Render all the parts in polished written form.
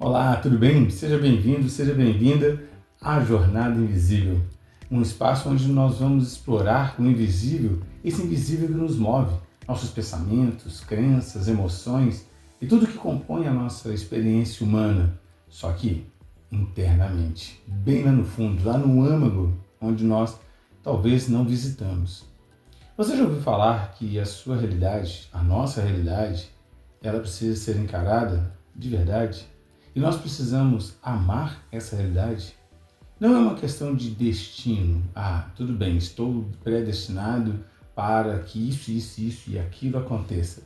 Olá, tudo bem? Seja bem-vindo, seja bem-vinda à Jornada Invisível, um espaço onde nós vamos explorar o invisível, esse invisível que nos move, nossos pensamentos, crenças, emoções e tudo que compõe a nossa experiência humana, só que internamente, bem lá no fundo, lá no âmago, onde nós talvez não visitamos. Você já ouviu falar que a sua realidade, a nossa realidade, ela precisa ser encarada de verdade? E nós precisamos amar essa realidade? Não é uma questão de destino. Tudo bem, estou predestinado para que isso e aquilo aconteça.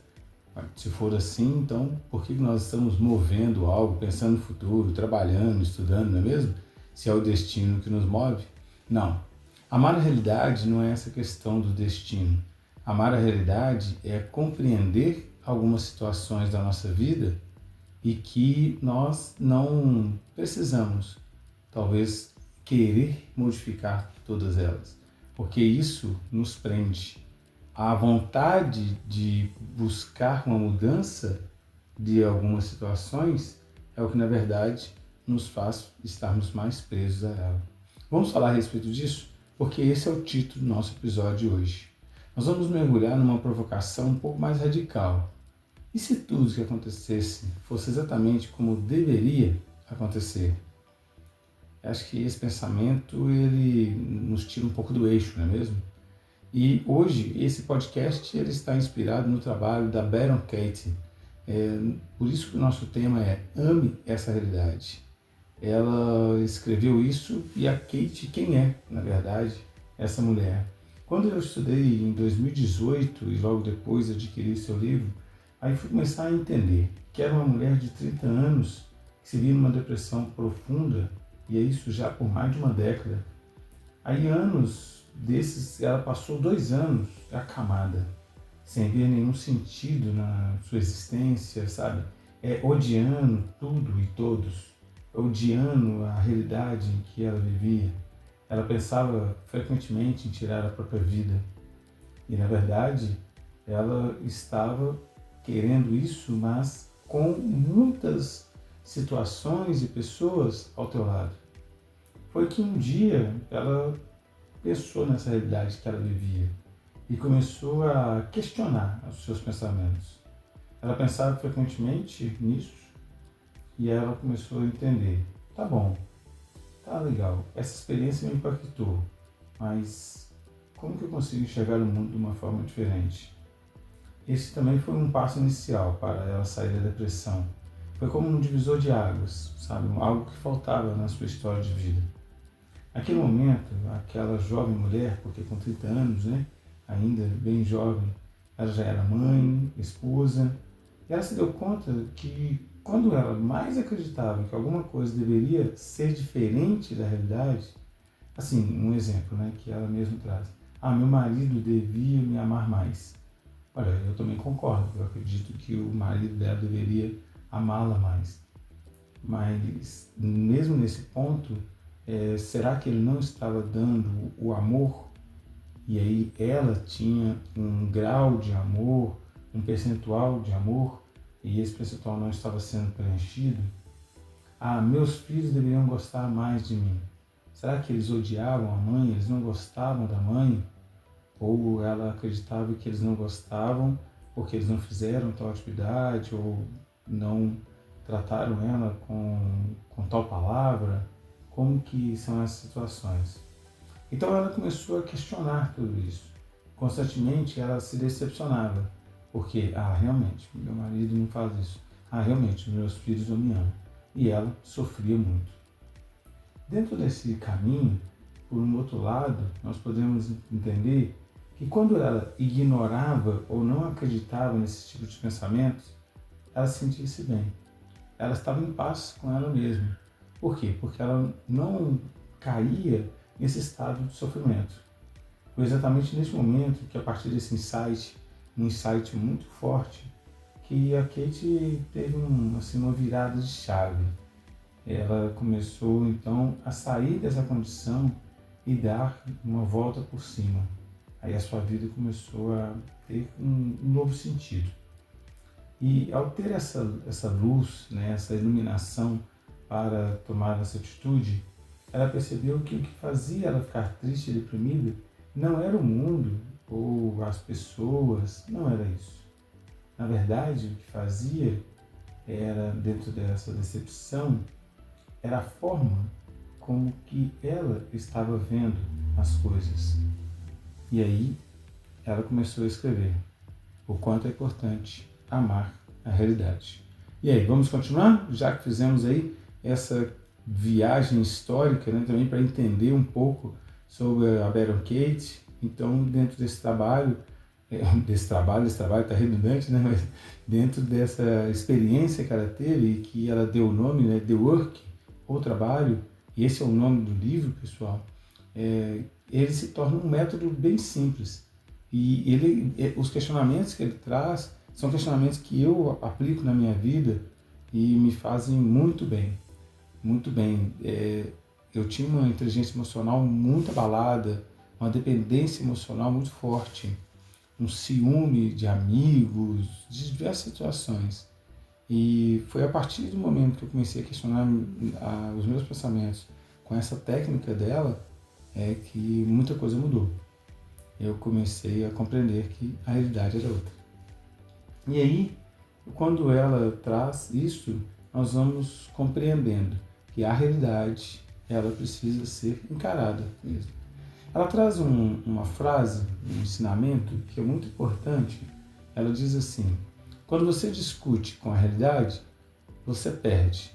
Se for assim, então por que nós estamos movendo algo, pensando no futuro, trabalhando, estudando, não é mesmo? Se é o destino que nos move? Não. Amar a realidade não é essa questão do destino. Amar a realidade é compreender algumas situações da nossa vida e que nós não precisamos, talvez, querer modificar todas elas, porque isso nos prende. A vontade de buscar uma mudança de algumas situações é o que, na verdade, nos faz estarmos mais presos a ela. Vamos falar a respeito disso? Porque esse é o título do nosso episódio de hoje. Nós vamos mergulhar numa provocação um pouco mais radical. E se tudo que acontecesse fosse exatamente como deveria acontecer? Acho que esse pensamento ele nos tira um pouco do eixo, não é mesmo? E hoje esse podcast ele está inspirado no trabalho da Byron Katie. Por isso que o nosso tema é Ame essa realidade. Ela escreveu isso e a Kate, quem é, na verdade, essa mulher? Quando eu estudei em 2018 e logo depois adquiri seu livro, aí fui começar a entender que era uma mulher de 30 anos que se via numa depressão profunda, e é isso já por mais de uma década. Aí anos desses, ela passou 2 anos acamada, sem ver nenhum sentido na sua existência, sabe? Odiando tudo e todos, odiando a realidade em que ela vivia. Ela pensava frequentemente em tirar a própria vida. E na verdade, ela estava querendo isso, mas com muitas situações e pessoas ao teu lado. Foi que um dia ela pensou nessa realidade que ela vivia e começou a questionar os seus pensamentos. Ela pensava frequentemente nisso e ela começou a entender: tá bom, tá legal, essa experiência me impactou, mas como que eu consigo enxergar o mundo de uma forma diferente? Esse também foi um passo inicial para ela sair da depressão. Foi como um divisor de águas, sabe? Algo que faltava na sua história de vida. Naquele momento, aquela jovem mulher, porque com 30 anos, né, ainda bem jovem, ela já era mãe, esposa, e ela se deu conta que quando ela mais acreditava que alguma coisa deveria ser diferente da realidade, assim, um exemplo, né, que ela mesma traz. Meu marido devia me amar mais. Olha, eu também concordo, eu acredito que o marido dela deveria amá-la mais. Mas, mesmo nesse ponto, será que ele não estava dando o amor? E aí ela tinha um grau de amor, um percentual de amor, e esse percentual não estava sendo preenchido? Meus filhos deveriam gostar mais de mim. Será que eles odiavam a mãe? Eles não gostavam da mãe? Ou ela acreditava que eles não gostavam porque eles não fizeram tal atividade ou não trataram ela com tal palavra? Como que são essas situações? Então ela começou a questionar tudo isso. Constantemente ela se decepcionava, porque, realmente, meu marido não faz isso. Realmente, meus filhos não me amam. E ela sofria muito. Dentro desse caminho, por um outro lado, nós podemos entender que quando ela ignorava ou não acreditava nesse tipo de pensamentos, ela sentia-se bem. Ela estava em paz com ela mesma. Por quê? Porque ela não caía nesse estado de sofrimento. Foi exatamente nesse momento que, a partir desse insight, um insight muito forte, que a Kate teve uma virada de chave. Ela começou então a sair dessa condição e dar uma volta por cima. Aí a sua vida começou a ter um novo sentido. E ao ter essa luz, né, essa iluminação para tomar essa atitude, ela percebeu que o que fazia ela ficar triste e deprimida não era o mundo ou as pessoas, não era isso. Na verdade, o que fazia era, dentro dessa decepção, era a forma como que ela estava vendo as coisas. E aí ela começou a escrever o quanto é importante amar a realidade. E aí, vamos continuar? Já que fizemos aí essa viagem histórica, né, também para entender um pouco sobre a Byron Katie. Então, dentro desse trabalho está redundante, né, mas dentro dessa experiência que ela teve e que ela deu o nome, né, The Work, o trabalho, e esse é o nome do livro, pessoal, ele se torna um método bem simples. E os questionamentos que ele traz são questionamentos que eu aplico na minha vida e me fazem muito bem. Muito bem. Eu tinha uma inteligência emocional muito abalada, uma dependência emocional muito forte, um ciúme de amigos, de diversas situações. E foi a partir do momento que eu comecei a questionar os meus pensamentos com essa técnica dela que muita coisa mudou. Eu comecei a compreender que a realidade era outra. E aí, quando ela traz isso, nós vamos compreendendo que a realidade, ela precisa ser encarada mesmo. Ela traz uma frase, um ensinamento que é muito importante. Ela diz assim: quando você discute com a realidade, você perde,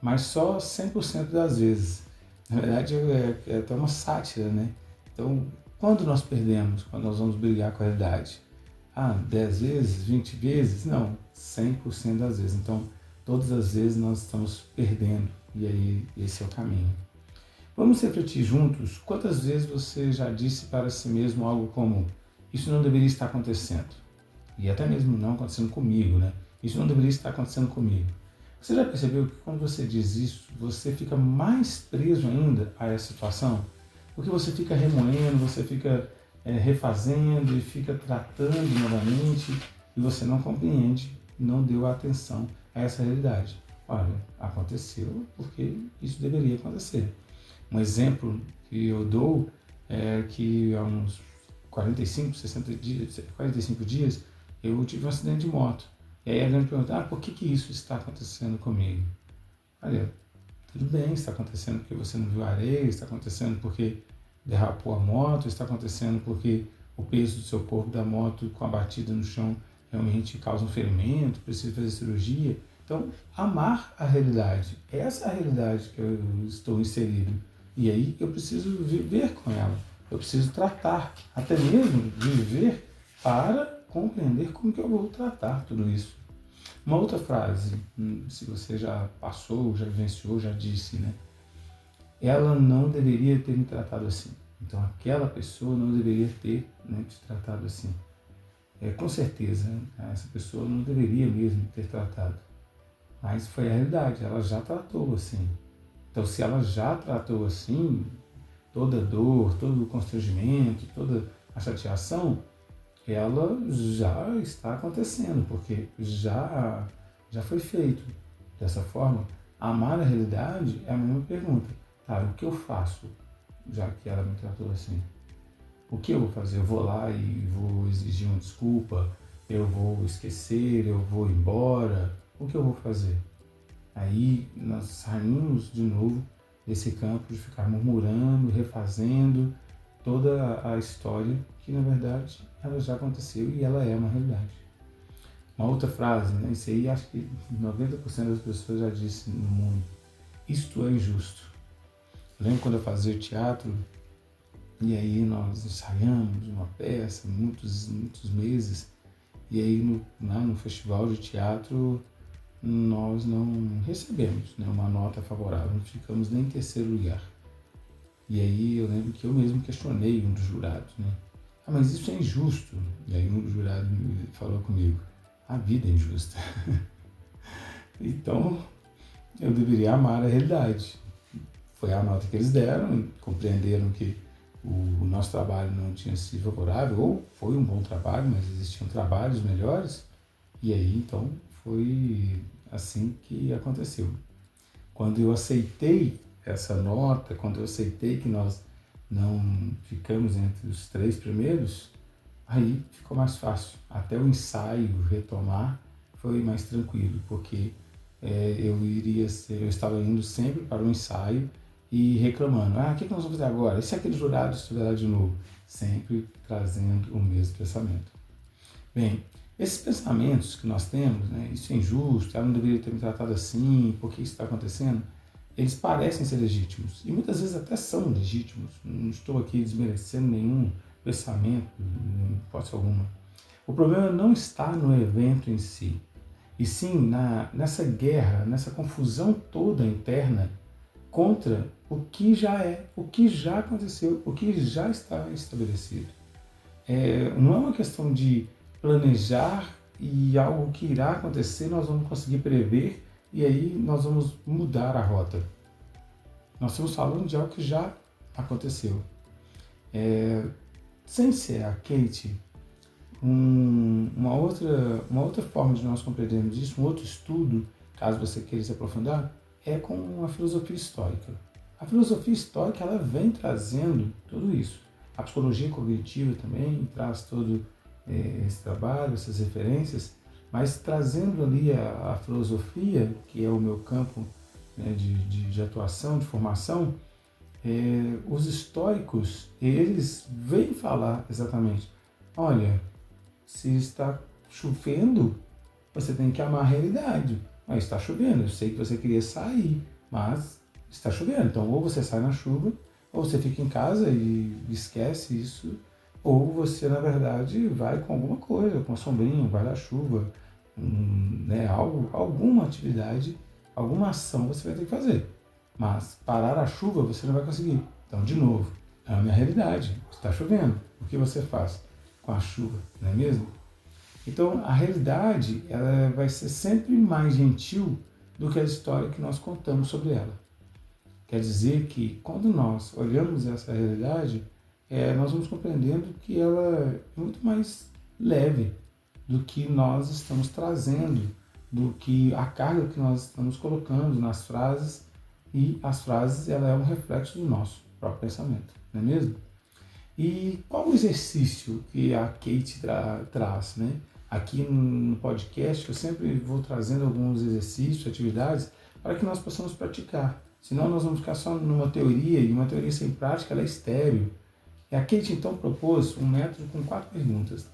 mas só 100% das vezes. Na verdade, é até uma sátira, né? Então, quando nós perdemos, quando nós vamos brigar com a realidade? 10 vezes, 20 vezes? Não, 100% das vezes. Então, todas as vezes nós estamos perdendo. E aí, esse é o caminho. Vamos refletir juntos quantas vezes você já disse para si mesmo algo como: isso não deveria estar acontecendo. E até mesmo não acontecendo comigo, né? Isso não deveria estar acontecendo comigo. Você já percebeu que quando você diz isso, você fica mais preso ainda a essa situação? Porque você fica remoendo, você fica refazendo e fica tratando novamente e você não compreende, não deu atenção a essa realidade. Olha, aconteceu porque isso deveria acontecer. Um exemplo que eu dou é que há uns 45 dias, eu tive um acidente de moto. E aí a gente pergunta: por que isso está acontecendo comigo? Olha, tudo bem, está acontecendo porque você não viu a areia, está acontecendo porque derrapou a moto, está acontecendo porque o peso do seu corpo da moto com a batida no chão realmente causa um ferimento, precisa fazer cirurgia. Então, amar a realidade, essa é a realidade que eu estou inserido. E aí eu preciso viver com ela, eu preciso tratar, até mesmo viver para compreender como que eu vou tratar tudo isso. Uma outra frase, se você já passou, já vivenciou, já disse, né? Ela não deveria ter me tratado assim. Então aquela pessoa não deveria ter, né, te tratado assim. Com certeza, essa pessoa não deveria mesmo ter tratado. Mas foi a realidade, ela já tratou assim. Então se ela já tratou assim, toda dor, todo o constrangimento, toda a chateação, ela já está acontecendo, porque já foi feito. Dessa forma, amar a realidade é a mesma pergunta. O que eu faço, já que ela me tratou assim? O que eu vou fazer? Eu vou lá e vou exigir uma desculpa? Eu vou esquecer? Eu vou embora? O que eu vou fazer? Aí nós saímos de novo desse campo de ficar murmurando, refazendo toda a história que, na verdade, ela já aconteceu e ela é uma realidade. Uma outra frase, né? Isso aí acho que 90% das pessoas já disse no mundo: isto é injusto. Eu lembro quando eu fazia teatro, e aí nós ensaiamos uma peça, muitos meses, e aí no festival de teatro nós não recebemos, né, uma nota favorável, não ficamos nem em terceiro lugar. E aí eu lembro que eu mesmo questionei um dos jurados, né? Mas isso é injusto. E aí um dos jurados falou comigo: a vida é injusta. Então eu deveria amar a realidade. Foi a nota que eles deram, compreenderam que o nosso trabalho não tinha sido favorável, ou foi um bom trabalho, mas existiam trabalhos melhores, e aí então foi assim que aconteceu. Quando eu aceitei essa nota, quando eu aceitei que nós não ficamos entre os 3 primeiros, aí ficou mais fácil. Até o ensaio retomar foi mais tranquilo, porque eu estava indo sempre para o ensaio e reclamando, o que nós vamos fazer agora? E se aquele jurado estiver de novo? Sempre trazendo o mesmo pensamento. Bem, esses pensamentos que nós temos, né, isso é injusto, ela não deveria ter me tratado assim, por que isso está acontecendo? Eles parecem ser legítimos, e muitas vezes até são legítimos. Não estou aqui desmerecendo nenhum pensamento, em hipótese alguma. O problema não está no evento em si, e sim nessa guerra, nessa confusão toda interna contra o que já é, o que já aconteceu, o que já está estabelecido. Não é uma questão de planejar e algo que irá acontecer nós vamos conseguir prever e aí nós vamos mudar a rota. Nós estamos falando de algo que já aconteceu. Sem ser a Kate, uma outra forma de nós compreendermos isso, um outro estudo, caso você queira se aprofundar, é com a filosofia estoica. A filosofia estoica ela vem trazendo tudo isso. A psicologia cognitiva também traz todo esse trabalho, essas referências, mas trazendo ali a filosofia, que é o meu campo, né, de atuação, de formação, os estoicos, eles vêm falar exatamente, olha, se está chovendo, você tem que amar a realidade. Mas está chovendo, eu sei que você queria sair, mas está chovendo. Então, ou você sai na chuva, ou você fica em casa e esquece isso, ou você, na verdade, vai com alguma coisa, com uma sombrinha, um guarda-chuva, né, alguma atividade, alguma ação você vai ter que fazer. Mas parar a chuva você não vai conseguir. Então, de novo, ame a realidade. Está chovendo. O que você faz com a chuva, não é mesmo? Então, a realidade ela vai ser sempre mais gentil do que a história que nós contamos sobre ela. Quer dizer que, quando nós olhamos essa realidade, nós vamos compreendendo que ela é muito mais leve do que nós estamos trazendo, do que a carga que nós estamos colocando nas frases, e as frases ela é um reflexo do nosso próprio pensamento, não é mesmo? E qual o exercício que a Kate traz, né? Aqui no podcast eu sempre vou trazendo alguns exercícios, atividades, para que nós possamos praticar. Senão nós vamos ficar só numa teoria, e uma teoria sem prática ela é estéril. E a Kate então propôs um método com 4 perguntas.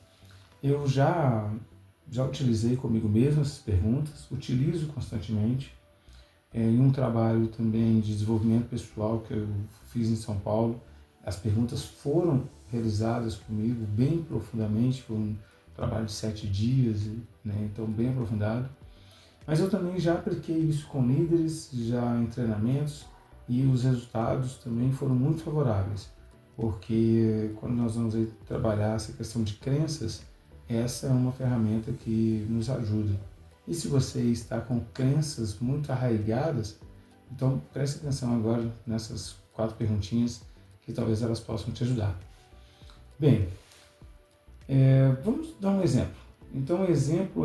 Eu já utilizei comigo mesmo essas perguntas, utilizo constantemente. Em um trabalho também de desenvolvimento pessoal que eu fiz em São Paulo, as perguntas foram realizadas comigo bem profundamente, foi um trabalho de 7 dias, né, então bem aprofundado. Mas eu também já apliquei isso com líderes, já em treinamentos, e os resultados também foram muito favoráveis, porque quando nós vamos trabalhar essa questão de crenças, essa é uma ferramenta que nos ajuda. E se você está com crenças muito arraigadas, então preste atenção agora nessas 4 perguntinhas que talvez elas possam te ajudar. Bem, vamos dar um exemplo. Então o exemplo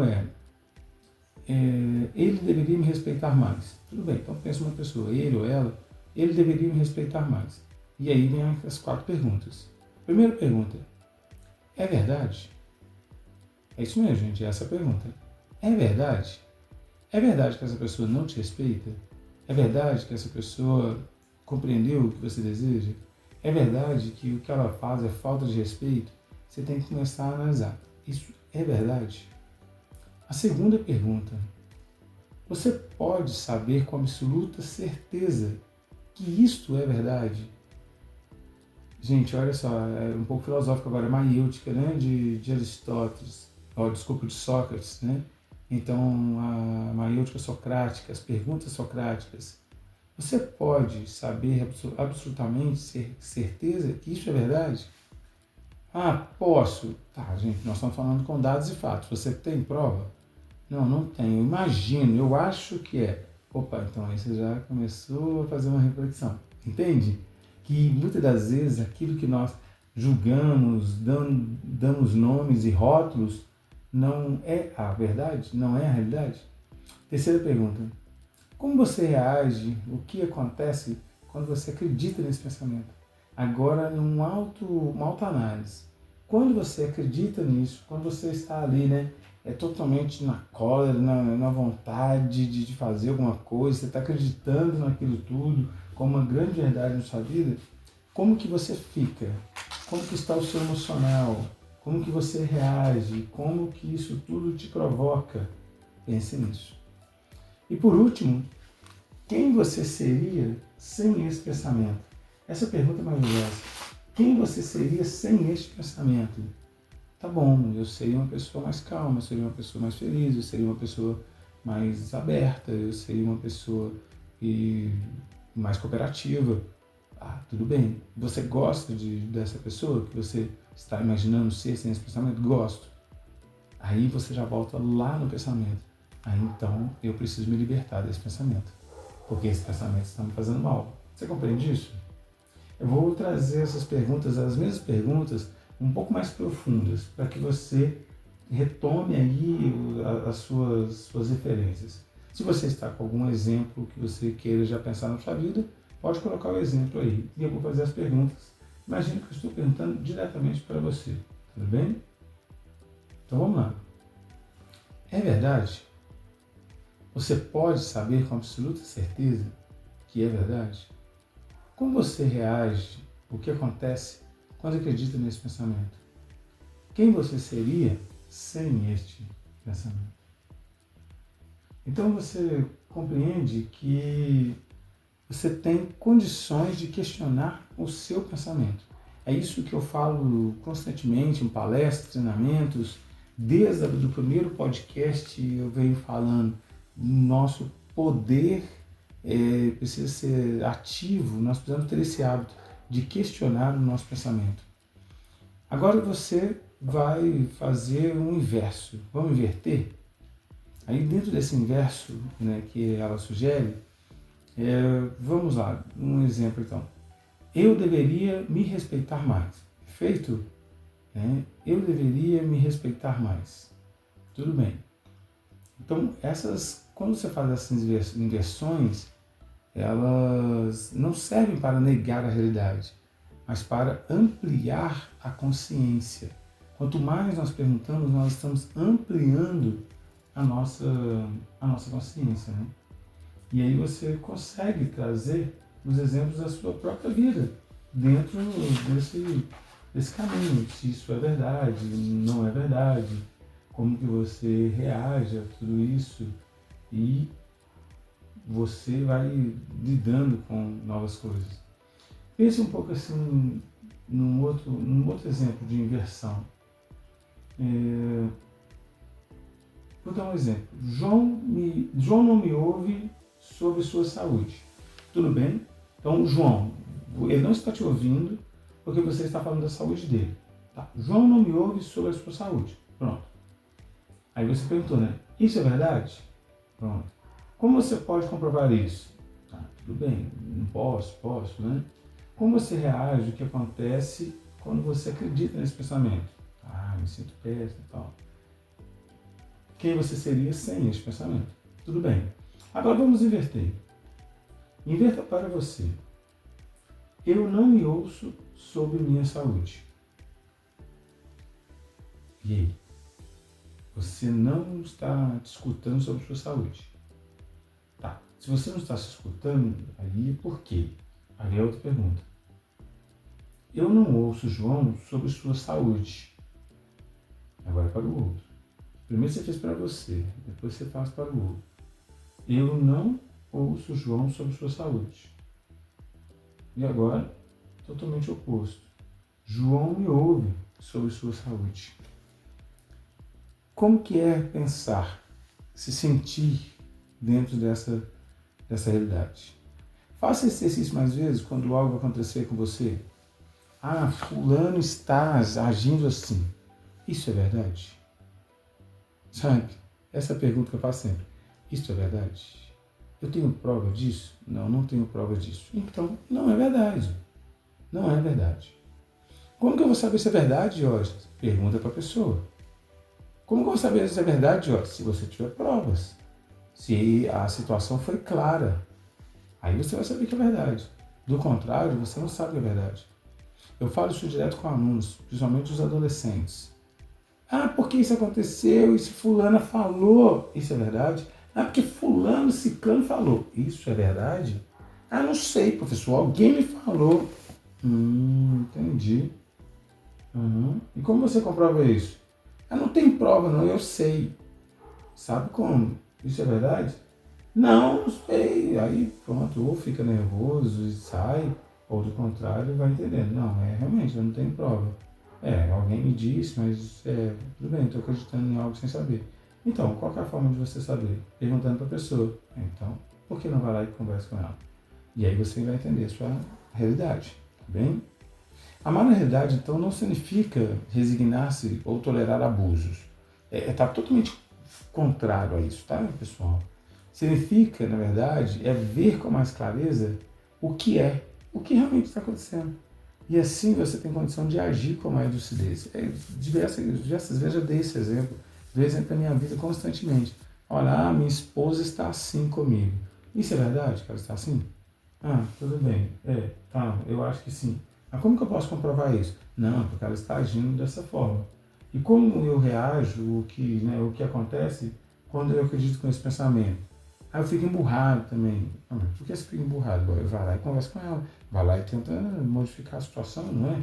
ele deveria me respeitar mais. Tudo bem, então pensa uma pessoa, ele ou ela, ele deveria me respeitar mais. E aí vem as 4 perguntas. Primeira pergunta, é verdade? É isso mesmo, gente, é essa a pergunta. É verdade? É verdade que essa pessoa não te respeita? É verdade que essa pessoa compreendeu o que você deseja? É verdade que o que ela faz é falta de respeito? Você tem que começar a analisar. Isso é verdade? A segunda pergunta. Você pode saber com absoluta certeza que isto é verdade? Gente, olha só, é um pouco filosófico agora, maiêutica, né? De Aristóteles, de Sócrates, né? Então, a maiêutica socrática, as perguntas socráticas. Você pode saber absolutamente, certeza que isso é verdade? Ah, posso. Tá, gente, nós estamos falando com dados e fatos. Você tem prova? Não, não tenho. Eu imagino, eu acho que é. Opa, então aí você já começou a fazer uma reflexão. Entende? Que muitas das vezes aquilo que nós julgamos, damos nomes e rótulos, não é a verdade? Não é a realidade? Terceira pergunta. Como você reage? O que acontece quando você acredita nesse pensamento? Agora, uma autoanálise. Quando você acredita nisso, quando você está ali, né, totalmente na cólera, na vontade de fazer alguma coisa, você está acreditando naquilo tudo como uma grande verdade na sua vida, como que você fica? Como que está o seu emocional? Como que você reage? Como que isso tudo te provoca? Pense nisso. E por último, quem você seria sem esse pensamento? Essa pergunta é maravilhosa. Quem você seria sem este pensamento? Tá bom, eu seria uma pessoa mais calma, eu seria uma pessoa mais feliz, eu seria uma pessoa mais aberta, eu seria uma pessoa mais cooperativa. Ah, tudo bem. Você gosta dessa pessoa que você está imaginando ser sem esse pensamento? Gosto. Aí você já volta lá no pensamento. Aí então eu preciso me libertar desse pensamento, porque esse pensamento está me fazendo mal. Você compreende isso? Eu vou trazer essas perguntas, as mesmas perguntas, um pouco mais profundas, para que você retome aí as suas referências. Se você está com algum exemplo que você queira já pensar na sua vida, pode colocar o exemplo aí. E eu vou fazer as perguntas. Imagina que eu estou perguntando diretamente para você. Tudo bem? Então vamos lá. É verdade? Você pode saber com absoluta certeza que é verdade? Como você reage? O que acontece quando acredita nesse pensamento? Quem você seria sem este pensamento? Então você compreende que você tem condições de questionar o seu pensamento. É isso que eu falo constantemente em palestras, treinamentos. Desde o primeiro podcast eu venho falando. Nosso poder precisa ser ativo, nós precisamos ter esse hábito de questionar o nosso pensamento. Agora você vai fazer um inverso. Vamos inverter? Aí dentro desse inverso, né, que ela sugere, vamos lá, um exemplo então. Eu deveria me respeitar mais. Perfeito? Eu deveria me respeitar mais. Tudo bem. Então, quando você faz essas inversões, elas não servem para negar a realidade, mas para ampliar a consciência. Quanto mais nós perguntamos, nós estamos ampliando a nossa consciência, né? E aí você consegue trazer os exemplos da sua própria vida dentro desse caminho, se isso é verdade, não é verdade, como que você reage a tudo isso e você vai lidando com novas coisas. Pense um pouco assim num outro exemplo de inversão. Vou dar um exemplo. João não me ouve sobre sua saúde. Tudo bem? Então, João, ele não está te ouvindo porque você está falando da saúde dele. Tá? João não me ouve sobre a sua saúde. Pronto. Aí você perguntou, né? Isso é verdade? Pronto. Como você pode comprovar isso? Tudo bem, não posso, né? Como você reage, o que acontece quando você acredita nesse pensamento? Me sinto péssimo e tal. Quem você seria sem esse pensamento? Tudo bem. Agora vamos inverter. Inverta para você. Eu não me ouço sobre minha saúde. E aí? Você não está te escutando sobre sua saúde. Tá. Se você não está se escutando, aí por quê? Aí é outra pergunta. Eu não ouço João sobre sua saúde. Agora é para o outro. Primeiro você fez para você, depois você faz para o outro. Eu não ouço João sobre sua saúde. E agora, totalmente oposto. João me ouve sobre sua saúde. Como que é pensar, se sentir dentro dessa realidade? Faça esse exercício mais vezes quando algo acontecer com você. Fulano está agindo assim. Isso é verdade? Sabe? Essa é a pergunta que eu faço sempre. Isso é verdade? Eu tenho prova disso? Não tenho prova disso. Então, não é verdade. Não é verdade. Como que eu vou saber se é verdade, Jorge? Pergunta para a pessoa. Como que eu vou saber se é verdade? Ó, se você tiver provas, se a situação foi clara, aí você vai saber que é verdade. Do contrário, você não sabe que é verdade. Eu falo isso direto com alunos, principalmente os adolescentes. Ah, porque isso aconteceu, isso fulana falou, isso é verdade? Ah, porque fulano, ciclano falou, isso é verdade? Ah, não sei, professor, alguém me falou. Entendi. E como você comprova isso? Ah, não tem prova não, eu sei. Sabe como? Isso é verdade? Não sei. Aí pronto, ou fica nervoso e sai, ou do contrário, vai entendendo. Não, realmente, eu não tenho prova. Alguém me disse, mas tudo bem, estou acreditando em algo sem saber. Então, qual que é a forma de você saber? Perguntando para a pessoa. Então, por que não vai lá e conversa com ela? E aí você vai entender a sua realidade, tá bem? Amar a realidade, então, não significa resignar-se ou tolerar abusos. Está totalmente contrário a isso, tá, pessoal? Significa, na verdade, ver com mais clareza o que realmente está acontecendo. E assim você tem condição de agir com mais lucidez. Diversas vezes eu dei esse exemplo, dei exemplo da minha vida constantemente. Olha, minha esposa está assim comigo. Isso é verdade que ela está assim? Ah, tudo bem. Tá, eu acho que sim. Mas como que eu posso comprovar isso? Não, porque ela está agindo dessa forma. E como eu reajo, o que acontece quando eu acredito com esse pensamento? Aí eu fico emburrado também. Por que você fica emburrado? Eu vou lá e converso com ela. Vai lá e tenta modificar a situação, não é?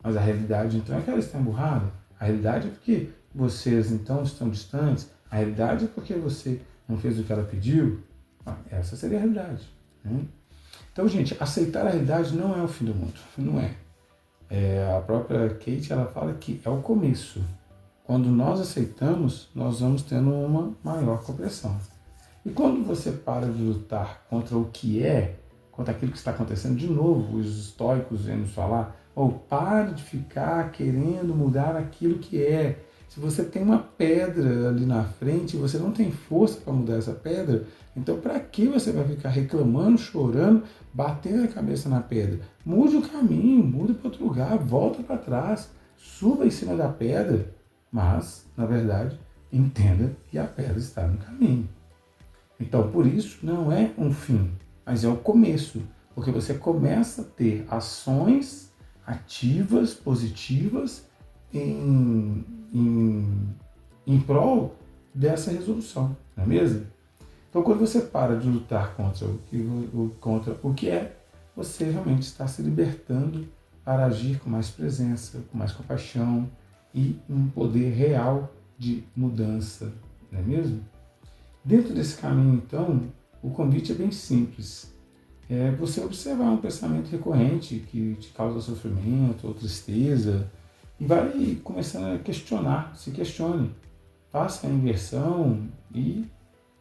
Mas a realidade, então, é que ela está emburrada. A realidade é porque vocês, então, estão distantes. A realidade é porque você não fez o que ela pediu. Essa seria a realidade, né? Então, gente, aceitar a realidade não é o fim do mundo. Não é. A própria Kate, ela fala que é o começo. Quando nós aceitamos, nós vamos tendo uma maior compreensão. E quando você para de lutar contra o que contra aquilo que está acontecendo, de novo, os estoicos vêm nos falar, pare de ficar querendo mudar aquilo que é. Se você tem uma pedra ali na frente e você não tem força para mudar essa pedra, então para que você vai ficar reclamando, chorando, batendo a cabeça na pedra? Mude o caminho, mude para outro lugar, volta para trás, suba em cima da pedra, mas, na verdade, entenda que a pedra está no caminho. Então, por isso, não é um fim, mas é o começo, porque você começa a ter ações ativas, positivas, em prol dessa resolução, não é mesmo? Então, quando você para de lutar contra o que você realmente está se libertando para agir com mais presença, com mais compaixão e um poder real de mudança, não é mesmo? Dentro desse caminho, então, o convite é bem simples. É você observar um pensamento recorrente que te causa sofrimento ou tristeza e vai começando a questionar, se questione. Faça a inversão e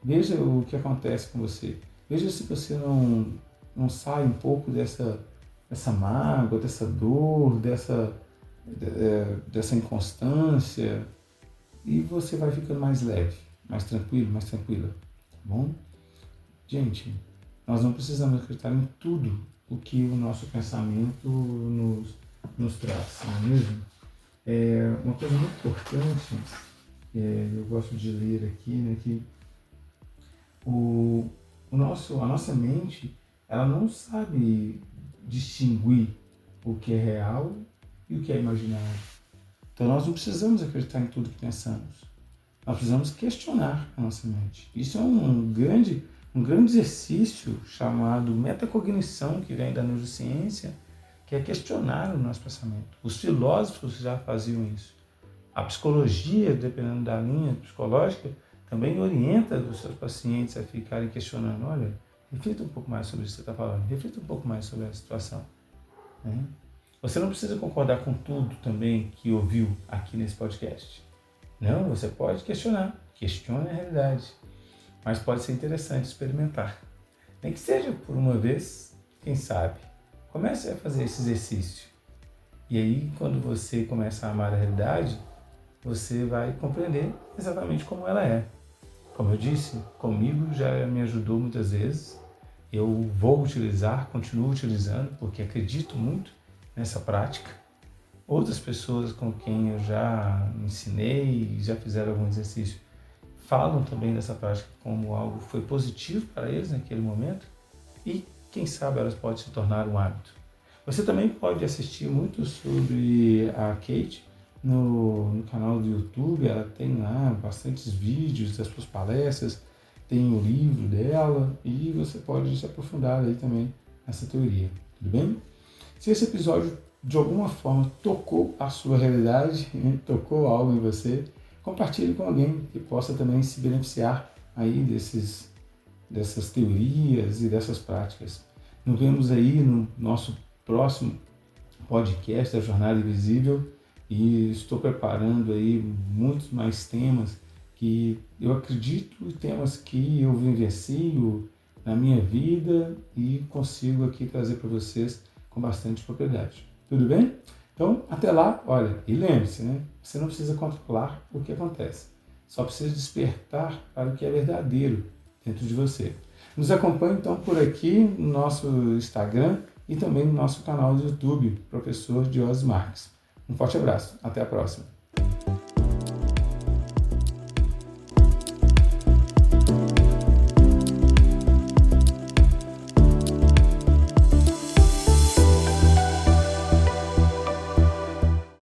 veja o que acontece com você. Veja se você não sai um pouco dessa mágoa, dessa dor, dessa inconstância e você vai ficando mais leve, mais tranquilo, mais tranquila, tá bom? Gente, nós não precisamos acreditar em tudo o que o nosso pensamento nos traz, não é mesmo? Uma coisa muito importante, eu gosto de ler aqui, né, que a nossa mente, ela não sabe distinguir o que é real e o que é imaginário. Então nós não precisamos acreditar em tudo que pensamos. Nós precisamos questionar a nossa mente. Isso é um grande exercício chamado metacognição, que vem da neurociência, que é questionar o nosso pensamento. Os filósofos já faziam isso. A psicologia, dependendo da linha psicológica, também orienta os seus pacientes a ficarem questionando. Olha, reflita um pouco mais sobre isso que você está falando, reflita um pouco mais sobre a situação. Né? Você não precisa concordar com tudo também que ouviu aqui nesse podcast. Não, você pode questionar, questione a realidade, mas pode ser interessante experimentar. Nem que seja por uma vez, quem sabe. Comece a fazer esse exercício. E aí, quando você começa a amar a realidade, você vai compreender exatamente como ela é. Como eu disse, comigo já me ajudou muitas vezes. Eu vou utilizar, continuo utilizando, porque acredito muito nessa prática. outras pessoas com quem eu já ensinei, já fizeram algum exercício, falam também dessa prática como algo que foi positivo para eles naquele momento e quem sabe elas podem se tornar um hábito. Você também pode assistir muito sobre a Kate no canal do YouTube, ela tem lá bastantes vídeos das suas palestras, tem o livro dela e você pode se aprofundar aí também nessa teoria, tudo bem? Se esse episódio de alguma forma tocou a sua realidade, tocou algo em você, compartilhe com alguém que possa também se beneficiar aí dessas teorias e dessas práticas. Nos vemos aí no nosso próximo podcast da Jornada Invisível e estou preparando aí muitos mais temas que eu acredito, temas que eu vivencio na minha vida e consigo aqui trazer para vocês com bastante propriedade. Tudo bem? Então, até lá, olha, e lembre-se, né? Você não precisa controlar o que acontece, só precisa despertar para o que é verdadeiro dentro de você. Nos acompanhe então por aqui no nosso Instagram e também no nosso canal do YouTube, Professor Diógenes Marques. Um forte abraço, até a próxima.